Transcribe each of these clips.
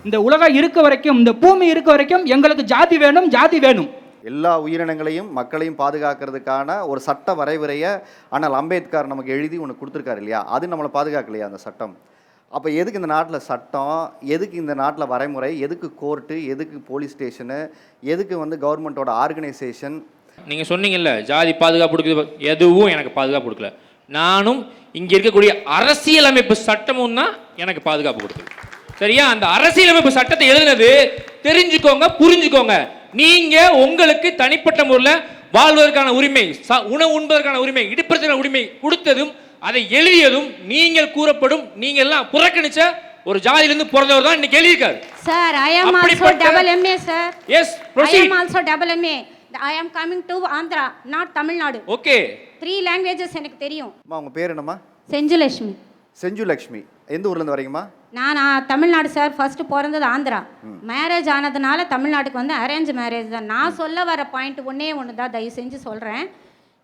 இந்த உலகம் இருக்க வரைக்கும், இந்த பூமி இருக்க வரைக்கும் எங்களுக்கு ஜாதி வேணும், ஜாதி வேணும். எல்லா உயிரினங்களையும் மக்களையும் பாதுகாக்கிறதுக்கான ஒரு சட்ட வரைவுரையை ஆனால் அம்பேத்கர் நமக்கு எழுதி ஒன்று கொடுத்துருக்காரு இல்லையா? அது நம்மளை பாதுகாக்கலையா அந்த சட்டம்? அப்போ எதுக்கு இந்த நாட்டில் சட்டம், எதுக்கு இந்த நாட்டில் வரைமுறை, எதுக்கு கோர்ட்டு, எதுக்கு போலீஸ் ஸ்டேஷனு, எதுக்கு வந்து கவர்மெண்ட்டோட ஆர்கனைசேஷன்? நீங்கள் சொன்னீங்கல்ல ஜாதி பாதுகாப்பு கொடுக்குது, எதுவும் எனக்கு பாதுகாப்பு கொடுக்கல. நானும் இங்கே இருக்கக்கூடிய அரசியலமைப்பு சட்டமும் தான் எனக்கு பாதுகாப்பு கொடுக்குது. சரியா? அந்த அரசியலமைப்பு சட்டத்தை எழுதுனது தெரிஞ்சுக்கோங்க, புரிஞ்சுக்கோங்க. நீங்க உங்களுக்கு தனிப்பட்ட முறையில் வாழ்வதற்கான உரிமை, உணவு உண்பதற்கான உரிமை, இடுப்பதற்கான உரிமை கொடுத்ததும் அதை எழுதியதும் நீங்கள் கூறப்படும் நீங்க எல்லாம் புறக்கணிச்ச ஒரு ஜாதியிலிருந்து பிறந்தவர் தான் இன்னைக்கு எழுதியிருக்காரு. Sir, I am also double MA sir. Yes, proceed. I am also double MA. I am coming to Andhra, not Tamil Nadu. Okay. 3 languages எனக்கு தெரியும். அம்மா உங்கள் பேர் என்னம்மா? செஞ்சுலட்சுமி. செஞ்சுலட்சுமி. எந்த ஊர்லேருந்து வரீங்கம்மா? நான் தமிழ்நாடு சார். ஃபர்ஸ்ட் பிறந்தது ஆந்திரா. மேரேஜ் ஆனதுனால தமிழ்நாட்டுக்கு வந்து அரேஞ்ச் மேரேஜ் தான். நான் சொல்ல வர பாயிண்ட் ஒன்று தான் தயவு செஞ்சு சொல்கிறேன்.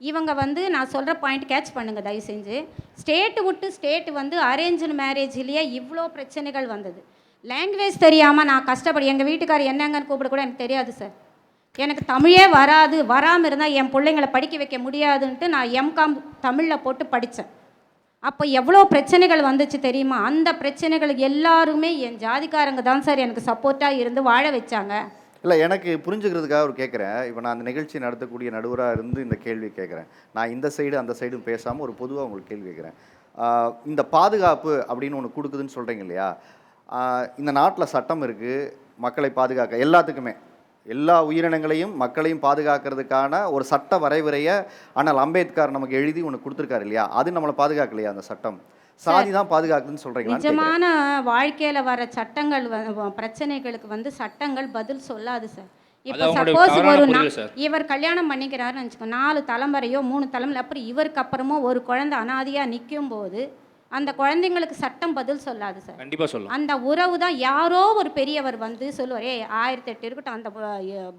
இவங்க வந்து நான் சொல்கிற பாயிண்ட் கேட்ச் பண்ணுங்கள் தயவு செஞ்சு. ஸ்டேட்டு விட்டு ஸ்டேட்டு வந்து அரேஞ்சு மேரேஜ்லேயே இவ்வளோ பிரச்சனைகள் வந்தது. லாங்குவேஜ் தெரியாமல் நான் கஷ்டப்படி, எங்கள் வீட்டுக்காரர் என்னங்கன்னு கூப்பிட கூட எனக்கு தெரியாது சார். எனக்கு தமிழே வராது, வராமல் இருந்தால் என் பிள்ளைங்களை படிக்க வைக்க முடியாதுன்ட்டு நான் எம்காம் தமிழில் போட்டு படித்தேன். அப்போ எவ்வளோ பிரச்சனைகள் வந்துச்சு தெரியுமா? அந்த பிரச்சனைகளுக்கு எல்லாருமே என் ஜாதிக்காரங்க தான் சார் எனக்கு சப்போர்ட்டாக இருந்து வாழ வச்சாங்க. இல்லை, எனக்கு புரிஞ்சுக்கிறதுக்காக ஒரு கேட்குறேன். இப்போ நான் அந்த நிகழ்ச்சி நடத்தக்கூடிய நடுவராக இருந்து இந்த கேள்வி கேட்குறேன். நான் இந்த சைடு அந்த சைடும் பேசாமல் ஒரு பொதுவாக உங்களுக்கு கேள்வி கேட்குறேன். இந்த பாதுகாப்பு அப்படின்னு ஒன்று கொடுக்குதுன்னு சொல்கிறீங்க இல்லையா? இந்த நாட்டில் சட்டம் இருக்குது மக்களை பாதுகாக்க, எல்லாத்துக்குமே எல்லா உயிரினங்களையும் மக்களையும் பாதுகாக்கிறதுக்கான ஒரு சட்ட வரைவுரையை ஆனால் அம்பேத்கர் நமக்கு எழுதி ஒன்று கொடுத்துருக்காரு இல்லையா? அது நம்மளை பாதுகாக்கலையா அந்த சட்டம்? சாதி தான் பாதுகாக்குதுன்னு சொல்கிறீங்களா? நிஜமான வாழ்க்கையில் வர சட்டங்கள் பிரச்சனைகளுக்கு வந்து சட்டங்கள் பதில் சொல்லாது சார். இப்போ சப்போஸ் இவர் கல்யாணம் பண்ணிக்கிறாருன்னு வச்சுக்கோ, 4 தலைமுறையோ 3 தலைமுறை அப்புறம் இவருக்கு அப்புறமோ ஒரு குழந்தை அனாதையாக நிற்கும் போது அந்த குழந்தைங்களுக்கு சட்டம் பதில் சொல்லாது சார். கண்டிப்பாக சொல்லும். அந்த உறவு தான் யாரோ ஒரு பெரியவர் வந்து சொல்லுவார், 1008 இருக்கட்டும், அந்த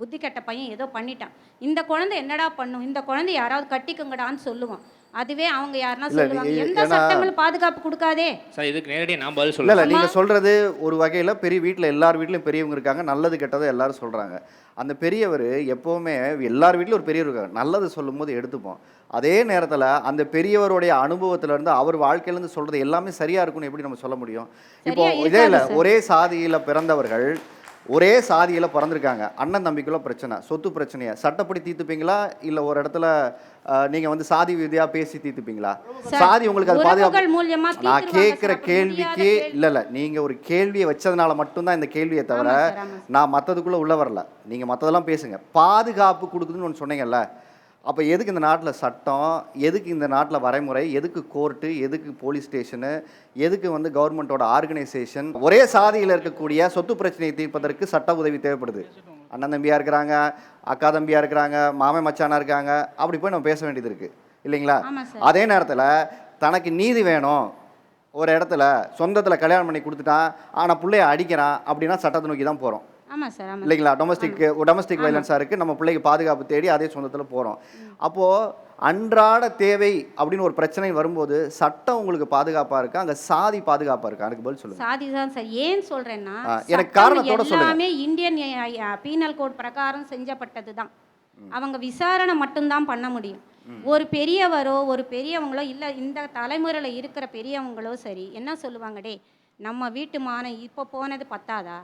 புத்தி கெட்ட பையன் ஏதோ பண்ணிட்டான், இந்த குழந்தை என்னடா பண்ணும், இந்த குழந்தை யாராவது கட்டிக்குங்கடான்னு சொல்லுவோம். அதுவே அவங்க யாருன்னா சொல்லுவாங்க. எந்த சட்டங்களும் பாதுகாப்பு கொடுக்காதே சார். இதுக்கு நேரடியாக நான் பதில் சொல்லல. நீங்கள் சொல்கிறது ஒரு வகையில் பெரிய வீட்டில் எல்லார் வீட்லையும் பெரியவங்க இருக்காங்க, நல்லது கெட்டதை எல்லாரும் சொல்கிறாங்க. அந்த பெரியவர் எப்போவுமே எல்லார் வீட்லையும் ஒரு பெரியவர் இருக்காங்க, நல்லது சொல்லும் போது எடுத்துப்போம். அதே நேரத்தில் அந்த பெரியவருடைய அனுபவத்திலேருந்து அவர் வாழ்க்கையிலேருந்து சொல்கிறது எல்லாமே சரியாக இருக்கும்னு எப்படி நம்ம சொல்ல முடியும்? இப்போ இதே இல்லை, ஒரே சாதியில் பிறந்தவர்கள் ஒரே சாதியில் பிறந்திருக்காங்க, அண்ணன் தம்பிக்குள்ள பிரச்சனை, சொத்து பிரச்சனையை சட்டப்படி தீர்த்துப்பீங்களா? இல்லை ஒரு இடத்துல நீங்கள் வந்து சாதி விதியாக பேசி தீர்த்துப்பீங்களா? சாதி உங்களுக்கு அது பாதுகாப்பு? நான் கேட்குற கேள்விக்கு இல்லை, நீங்கள் ஒரு கேள்வியை வச்சதுனால மட்டும்தான் இந்த கேள்வியை தவிர நான் மற்றதுக்குள்ளே உள்ள வரல. நீங்கள் மற்றதெல்லாம் பேசுங்க. பாதுகாப்பு கொடுக்குதுன்னு ஒன்று சொன்னீங்கல்ல, அப்போ எதுக்கு இந்த நாட்டில் சட்டம், எதுக்கு இந்த நாட்டில் வரைமுறை, எதுக்கு கோர்ட்டு, எதுக்கு போலீஸ் ஸ்டேஷனு, எதுக்கு வந்து கவர்மெண்ட்டோட ஆர்கனைசேஷன்? ஒரே சாதியில் இருக்கக்கூடிய சொத்து பிரச்சனையை தீர்ப்பதற்கு சட்ட உதவி தேவைப்படுது. அண்ணன் தம்பியாக இருக்கிறாங்க, அக்கா தம்பியாக இருக்கிறாங்க, மாமன் மச்சானாக இருக்காங்க, அப்படி போய் நம்ம பேச வேண்டியது இருக்குது இல்லைங்களா? அதே நேரத்தில் தனக்கு நீதி வேணும், ஒரு இடத்துல சொந்தத்தில் கல்யாணம் பண்ணி கொடுத்துட்டான் ஆனால் பிள்ளைய அடிக்கிறான் அப்படின்னா சட்டத்தை நோக்கி தான் போகிறோம் இல்லைங்களா? டொமஸ்டிக் வயலன்ஸாக இருக்குது, நம்ம பிள்ளைக்கு பாதுகாப்பு தேடி அதே சொந்தத்தில் போகிறோம். அப்போது அன்றாட தேவை அப்படின்னு ஒரு பிரச்சனை வரும்போது சட்டம் உங்களுக்கு பாதுகாப்பாக இருக்கா, அங்கே சாதி பாதுகாப்பாக இருக்கா? எனக்கு பதில் சொல்லுங்கள். சாதி தான் சார். ஏன் சொல்கிறேன்னா, எனக்கு காரணத்தோட சொல்லுங்கள். எல்லாமே இந்தியன் பீனல் கோட் பிரகாரம் செஞ்சப்பட்டது தான். அவங்க விசாரணை மட்டும்தான் பண்ண முடியும். ஒரு பெரியவரோ ஒரு பெரியவங்களோ இல்லை இந்த தலைமுறையில் இருக்கிற பெரியவங்களோ சரி என்ன சொல்லுவாங்க, டே நம்ம வீட்டு மானம் இப்போ போனது பத்தாதா,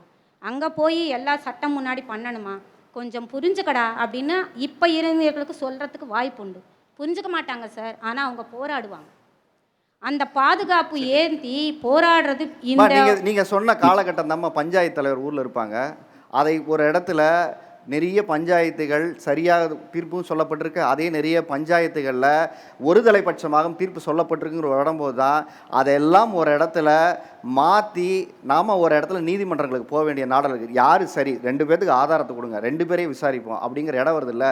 அங்கே போய் எல்லா சட்டம் முன்னாடி பண்ணணுமா, கொஞ்சம் புரிஞ்சுக்கடா அப்படின்னு இப்போ இளைஞர்களுக்கு சொல்கிறதுக்கு வாய்ப்பு உண்டு. புரிஞ்சுக்க மாட்டாங்க சார், ஆனால் அவங்க போராடுவாங்க. அந்த பாதுகாப்பு ஏந்தி போராடுறது இந்த நீங்கள் சொன்ன காலகட்டம் நம்ம பஞ்சாயத்து தலைவர் ஊரில் இருப்பாங்க. அதை ஒரு இடத்துல நிறைய பஞ்சாயத்துகள் சரியாக தீர்ப்பும் சொல்லப்பட்டிருக்கு, அதே நிறைய பஞ்சாயத்துகளில் ஒரு தலைப்பட்சமாக தீர்ப்பு சொல்லப்பட்டிருக்குங்கிற வரும்போது தான் அதெல்லாம் ஒரு இடத்துல மாற்றி நாம் ஒரு இடத்துல நீதிமன்றங்களுக்கு போக வேண்டிய நாடல் இருக்குது. யார் சரி, 2 பேர்த்துக்கு ஆதாரத்தை கொடுங்க, 2 பேரையும் விசாரிப்போம் அப்படிங்கிற இடம் வருது இல்லை.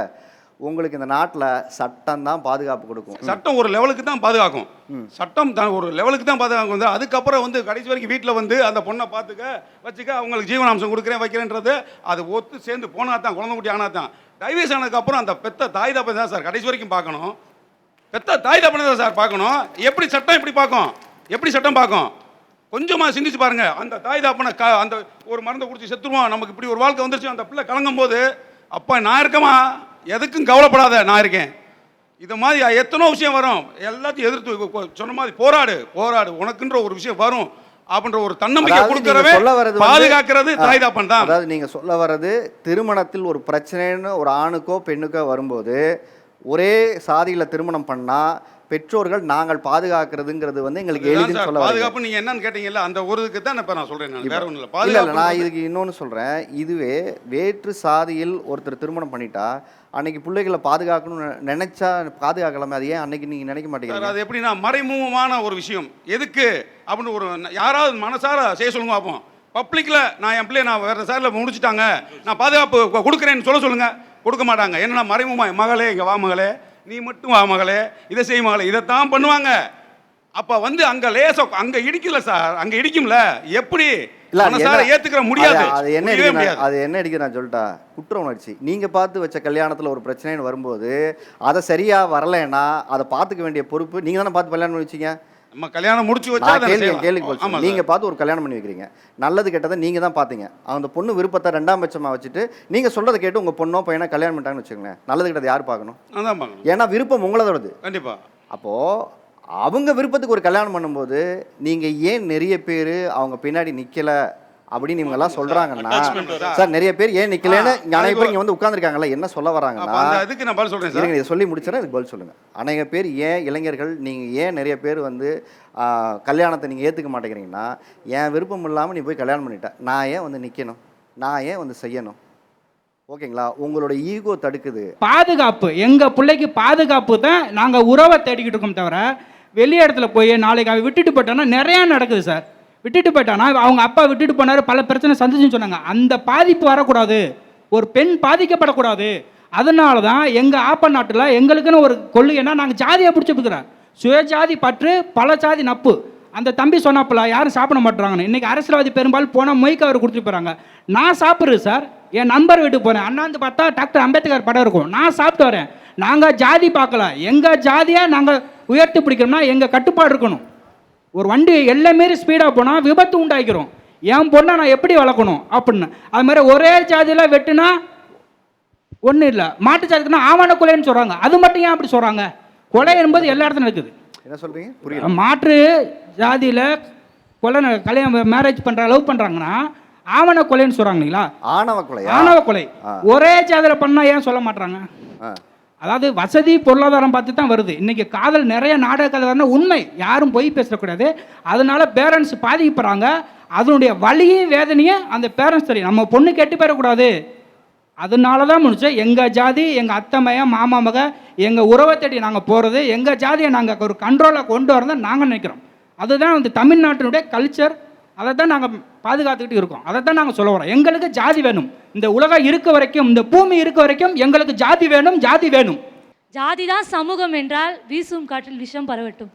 உங்களுக்கு இந்த நாட்டில் சட்டம் தான் பாதுகாப்பு கொடுக்கும். சட்டம் ஒரு லெவலுக்கு தான் பாதுகாக்கும். சட்டம் தான் ஒரு லெவலுக்கு தான் பாதுகாக்கும். அதுக்கப்புறம் வந்து கடைசி வரைக்கும் வீட்டில் வந்து அந்த பொண்ணை பார்த்துக்க வச்சுக்க, அவங்களுக்கு ஜீவனாம்சம் கொடுக்குறேன் வைக்கிறேன்றது அது ஒத்து சேர்ந்து போனா தான், குழந்தை குட்டி ஆனால் தான். டைவர்ஸ் ஆனதுக்கப்புறம் அந்த பெத்த தாய் தப்பை தான் சார் கடைசி வரைக்கும் பார்க்கணும். பெத்த தாய் தப்பனை தான் சார் பார்க்கணும். எப்படி சட்டம் எப்படி பார்க்கும், எப்படி சட்டம் பார்க்கும்? கொஞ்சமாக சிந்திச்சு பாருங்க. அந்த தாய் தாப்பனை அந்த ஒரு மருந்தை குடிச்சு செத்துருவான், நமக்கு இப்படி ஒரு வாழ்க்கை வந்துருச்சு, அந்த பிள்ளை கலங்கும் போது அப்பா நான் இருக்கமா, எதுக்கும் கவலைப்படாத நான் இருக்கேன். இது மாதிரி எத்தனோ விஷயம் வரும், எல்லாத்தையும் எதிர்த்து சொன்ன மாதிரி போராடு உனக்குன்ற ஒரு விஷயம் வரும் அப்படின்ற ஒரு தன்னம்பிக்கை கொடுக்கறவே பாதுகாக்கிறது தாய் தாப்பன் தான். அதாவது நீங்க சொல்ல வர்றது, திருமணத்தில் ஒரு பிரச்சனைன்னு ஒரு ஆணுக்கோ பெண்ணுக்கோ வரும்போது ஒரே சாதியில திருமணம் பண்ணா பெற்றோர்கள் நாங்கள் பாதுகாக்கிறதுங்கிறது வந்து எங்களுக்கு எளிதுன்னு சொல்ல வரீங்க. பாதுகாப்பு நீங்க என்னன்னு கேட்டீங்கல்ல, அந்த ஒரு இதுக்கு தான் இப்ப நான் சொல்றேன். வேற ஒண்ணும் இல்ல. இல்ல பாதுகாப்பு நான் இதுக்கு இன்னொன்னு சொல்றேன். இதுவே வேற்று சாதியில் ஒருத்தர் திருமணம் பண்ணிட்டா அன்னைக்கு பிள்ளைகளை பாதுகாக்கணும்னு நினைச்சா பாதுகாக்கலாமே, அது ஏன் அன்னைக்கு நீங்க நினைக்க மாட்டேங்கிறீங்க? அது எப்படின்னா மறைமுகமான ஒரு விஷயம். எதுக்கு அப்படின்னு ஒரு யாராவது மனசார செய்ய சொல்லுங்க பார்ப்போம். பப்ளிக்ல நான் என் பிள்ளைய நான் வேற சார்ல முடிச்சுட்டாங்க, நான் பாதுகாப்பு கொடுக்குறேன்னு சொல்லுங்க, கொடுக்க மாட்டாங்க. என்னன்னா மறைமுகமா, மகளே இங்க வா மகளே, நீ மட்டும் வா மகளே, இதை செய் மகளே, இதைத்தான் பண்ணுவாங்க. அப்ப வந்து அங்க லேசா அங்க இடிக்கல சார், அங்க இடிக்கும்ல, எப்படி ஏத்துக்கிற முடியாது. அது என்ன இடிக்க நான் சொல்லிட்டா, குற்ற உணர்ச்சி. நீங்க பார்த்து வச்ச கல்யாணத்துல ஒரு பிரச்சனைன்னு வரும்போது அதை சரியா வரலைன்னா அதை பார்த்துக்க வேண்டிய பொறுப்பு நீங்க தானே பார்த்து கல்யாணம் பண்ணி வச்சீங்க. நம்ம கல்யாணம் முடிச்சு வச்சா கேள்வி நீங்க பார்த்து ஒரு கல்யாணம் பண்ணி வைக்கிறீங்க, நல்லது கெட்டதை நீங்க தான் பாத்தீங்க. அந்த பொண்ணு விருப்பத்தை 2ஆம் பட்சமா வச்சுட்டு நீங்க சொல்றதை கேட்டு உங்க பொண்ணோ பையனை கல்யாணம் பண்ணிட்டாங்கன்னு வச்சுக்கோங்களேன், நல்லது கெட்டதை யார் பார்க்கணும்? ஏன்னா விருப்பம் உங்களதோடது. கண்டிப்பா. அப்போ அவங்க விருப்பத்துக்கு ஒரு கல்யாணம் பண்ணும்போது நீங்க ஏன் நிறைய பேர் அவங்க பின்னாடி நிக்கல அப்படின்னு இவங்க எல்லாம் சொல்றாங்கன்னா, சார் நிறைய பேர் ஏன் நிக்கலன்னு நிறைய பேர் இங்க வந்து உட்கார்ந்துருக்காங்கல்ல, என்ன சொல்ல வராங்கன்னா, அதுக்கு நான் பதில் சொல்றேன் சார். இதை சொல்லி முடிச்சா அதுக்கு பதில் சொல்லுங்க. அநேக பேர் ஏன் இளைஞர்கள் நீங்க ஏன் நிறைய பேர் வந்து கல்யாணத்தை நீங்க ஏத்துக்க மாட்டேங்கிறீங்கன்னா, என் விருப்பம் இல்லாம நீ போய் கல்யாணம் பண்ணிட்ட, நான் ஏன் வந்து நிக்கணும், நான் ஏன் வந்து செய்யணும்? ஓகேங்களா? உங்களோட ஈகோ தடுக்குது. பாதுகாப்பு, எங்க பிள்ளைக்கு பாதுகாப்பு தான் நாங்க உறவை தேடிக்கிட்டு இருக்கோம் தவிர வெளி இடத்துல போய் நாளைக்கு அவன் விட்டுட்டு போயிட்டானா நிறையா நடக்குது சார். விட்டுட்டு போயிட்டானா அவங்க அப்பா விட்டுட்டு போனாரு, பல பிரச்சனை சந்திச்சுன்னு சொன்னாங்க. அந்த பாதிப்பு வரக்கூடாது, ஒரு பெண் பாதிக்கப்படக்கூடாது. அதனால தான் எங்கள் ஆப்ப நாட்டில் எங்களுக்குன்னு ஒரு கொள்கைன்னா நாங்கள் ஜாதியாக பிடிச்சிருக்கிறோம். சுயஜாதி பற்று பல ஜாதி நப்பு. அந்த தம்பி சொன்னாப்புல யாரும் சாப்பிட மாட்டுறாங்கன்னு. இன்றைக்கி அரசியல்வாதி பெரும்பாலும் போனால் மொய்க்கு அவர் கொடுத்துட்டு போகிறாங்க. நான் சாப்பிட்றேன் சார், என் நண்பர் வீட்டுக்கு போகிறேன், அண்ணாந்து பார்த்தா டாக்டர் அம்பேத்கர் படம் இருக்கும், நான் சாப்பிட்டு வரேன். நாங்கள் ஜாதி பார்க்கல, எங்கள் ஜாதியை நாங்கள் உயர்த்தி பிடிக்கணும்னா எங்கள் கட்டுப்பாடு இருக்கணும். ஒரு வண்டி எல்லாம் மாரி ஸ்பீடாக போனால் விபத்து உண்டாக்கிறோம். என் பொண்ணை நான் எப்படி வளர்க்கணும் அப்படின்னு. அது மாதிரி ஒரே ஜாதியில் வெட்டுனா ஒன்றும் இல்லை, மாட்டு ஜாதிக்குன்னா ஆவண கொலைன்னு சொல்கிறாங்க. அது மட்டும் ஏன் அப்படி சொல்கிறாங்க? கொலை என்பது எல்லா இடத்துலையும் நடக்குது. என்ன சொல்கிறீங்க? புரியல. மாற்று ஜாதியில் கொலை கல்யாணம் மேரேஜ் பண்ணுற லவ் பண்ணுறாங்கன்னா ஆவண கொலைன்னு சொல்கிறாங்க இல்லைங்களா? ஆணவ கொலை ஒரே ஜாதியில் பண்ணால் ஏன் சொல்ல மாட்டுறாங்க? அதாவது வசதி பொருளாதாரம் பார்த்து தான் வருது. இன்றைக்கி காதல் நிறைய நாடக கதை உண்மை, யாரும் பொய் பேசக்கூடாது. அதனால பேரண்ட்ஸ் பாதிக்கப்படுறாங்க. அதனுடைய வலியும் வேதனையும் அந்த பேரண்ட்ஸ் தெரியும். நம்ம பொண்ணு கெட்டு போயிடக்கூடாது, அதனால தான் முடிச்சு எங்கள் ஜாதி, எங்கள் அத்தை மகன் மாமா மக எங்கள் உறவை தேடி நாங்கள் போகிறது, எங்கள் ஜாதியை நாங்கள் ஒரு கண்ட்ரோலாக கொண்டு வரதை நாங்கள் நினைக்கிறோம். அதுதான் வந்து தமிழ்நாட்டினுடைய கல்ச்சர். அதை தான் நாங்கள் பாதுகாத்துக்கிட்டு இருக்கோம். அதை தான் நாங்கள் சொல்ல வரோம். எங்களுக்கு ஜாதி வேணும். இந்த உலகம் இருக்க வரைக்கும், இந்த பூமி இருக்க வரைக்கும் எங்களுக்கு ஜாதி வேணும், ஜாதி வேணும். ஜாதி தான் சமூகம் என்றால் வீசும் காற்றில் விஷம் பரவட்டும்.